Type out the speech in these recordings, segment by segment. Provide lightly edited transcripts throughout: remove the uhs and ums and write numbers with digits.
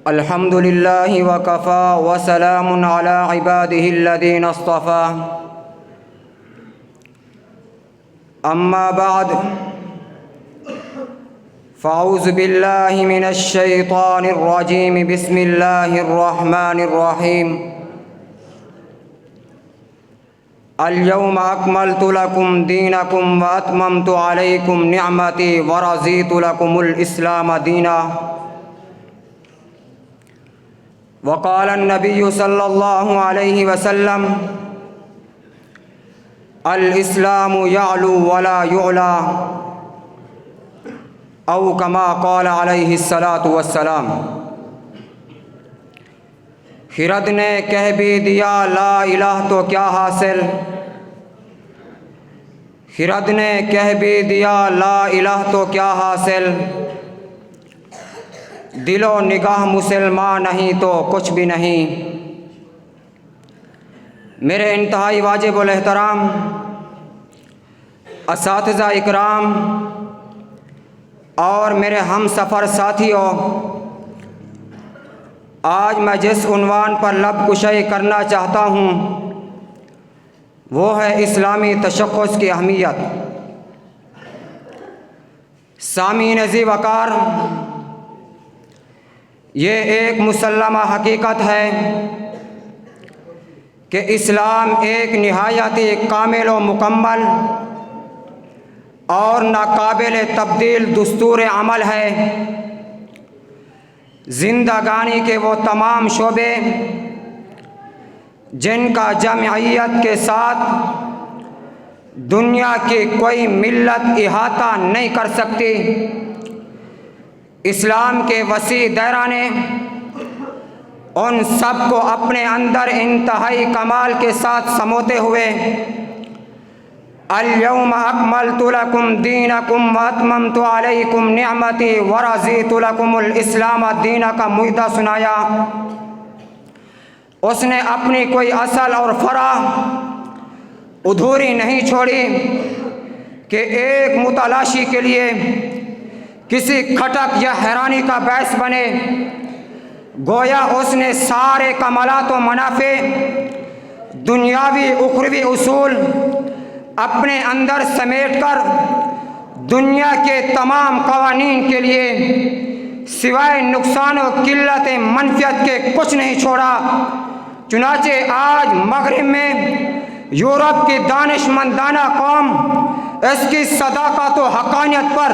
الحمد لله وكفى وسلام على عباده الذين اصطفى أما بعد فأعوذ بالله من الشيطان الرجيم بسم الله الرحمن الرحيم اليوم أكملت لكم دينكم وأتممت عليكم نعمتي ورضيت لكم الإسلام دينا وقال النبي صلى الله عليه وسلم الإسلام يعلو ولا يعلى أو كما قال عليه الصلاة والسلام۔ خرد نے کہہ بھی دیا لا الہ تو کیا حاصل، خرد نے کہہ بھی دیا لا الہ تو کیا حاصل، دل و نگاہ مسلمان نہیں تو کچھ بھی نہیں۔ میرے انتہائی واجب الاحترام اساتذہ اکرام اور میرے ہم سفر ساتھیوں، آج میں جس عنوان پر لب کشائی کرنا چاہتا ہوں وہ ہے اسلامی تشخص کی اہمیت۔ سامعین ذی وقار، یہ ایک مسلمہ حقیقت ہے کہ اسلام ایک نہایت کامل و مکمل اور ناقابل تبدیل دستور عمل ہے۔ زندگانی کے وہ تمام شعبے جن کا جمعیت کے ساتھ دنیا کی کوئی ملت احاطہ نہیں کر سکتی، اسلام کے وسیع دائرہ نے ان سب کو اپنے اندر انتہائی کمال کے ساتھ سموتے ہوئے اليوم اکملت لکم دینکم واتممت علیکم نعمتی ورضیت لکم الاسلام دین کا معاہدہ سنایا۔ اس نے اپنی کوئی اصل اور فرع ادھوری نہیں چھوڑی کہ ایک متلاشی کے لیے کسی کھٹک یا حیرانی کا باعث بنے۔ گویا اس نے سارے کمالات و منافع، دنیاوی اخروی اصول اپنے اندر سمیٹ کر دنیا کے تمام قوانین کے لیے سوائے نقصان و قلت منفیت کے کچھ نہیں چھوڑا۔ چنانچہ آج مغرب میں یورپ کی دانش مندانہ قوم اس کی صداقت و حقانیت پر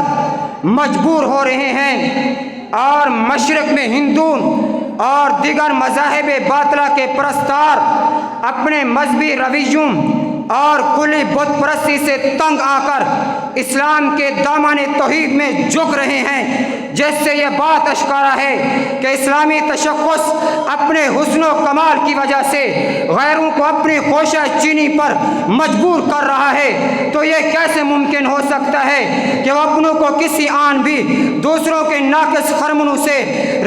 مجبور ہو رہے ہیں، اور مشرق میں ہندو اور دیگر مذاہب باطلہ کے پرستار اپنے مذہبی رویوں اور کلی بت پرستی سے تنگ آ کر اسلام کے دامن توحید میں جھک رہے ہیں، جس سے یہ بات اشکارا ہے کہ اسلامی تشخص اپنے حسن و کمال کی وجہ سے غیروں کو اپنی خوشہ چینی پر مجبور کر رہا ہے۔ تو یہ کیسے ممکن ہو سکتا ہے کہ وہ اپنوں کو کسی آن بھی دوسروں کے ناقص خرمنوں سے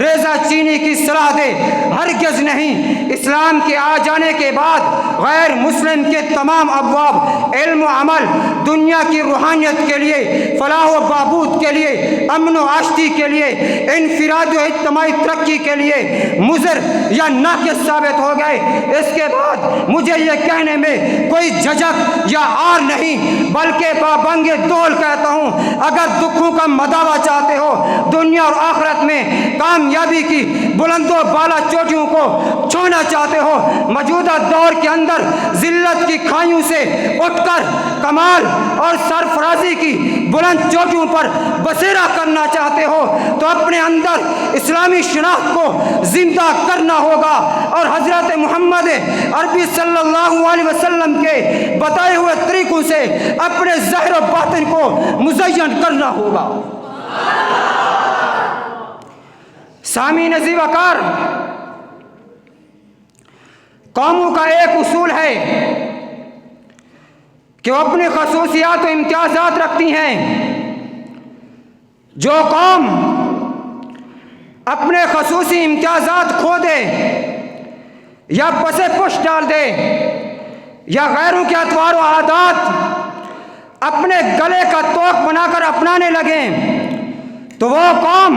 ریزہ چینی کی صلاح دے؟ ہرگز نہیں۔ اسلام کے آ جانے کے بعد غیر مسلم کے تمام ابواب علم و عمل، دنیا کی روحانیت کے لیے، فلاح و بہبود کے لیے، امن و آشتی کے لیے، انفراد و اجتماعی ترقی کے لیے مضر یا ناقص ثابت ہو گئے۔ اس کے بعد مجھے یہ کہنے میں کوئی جھجک یا عار نہیں، بلکہ بابنگ دول کہتا ہوں، اگر دکھوں کا مداوع چاہتے ہو، دنیا اور آخرت میں کامیابی کی بلند و بالا چوٹیوں کو چھونا چاہتے ہو، موجودہ دور کے اندر ذلت کی کھائیوں سے اٹھ کر کمال اور سرفرازی کی بلند چوٹیوں پر بسیرا کرنا چاہتے ہو، تو اپنے اندر اسلامی شناخت کو زندہ کرنا ہوگا اور حضرت محمد عربی صلی اللہ علیہ وسلم کے بتائے ہوئے طریقوں سے اپنے ظاہر و باطن کو مزین کرنا ہوگا۔ سامعین ذی وقار، قوموں کا ایک اصول ہے کہ وہ اپنی خصوصیات و امتیازات رکھتی ہیں۔ جو قوم اپنے خصوصی امتیازات کھو دے یا پسے پش ڈال دے یا غیروں کے اطوار و عادات اپنے گلے کا توق بنا کر اپنانے لگیں، تو وہ قوم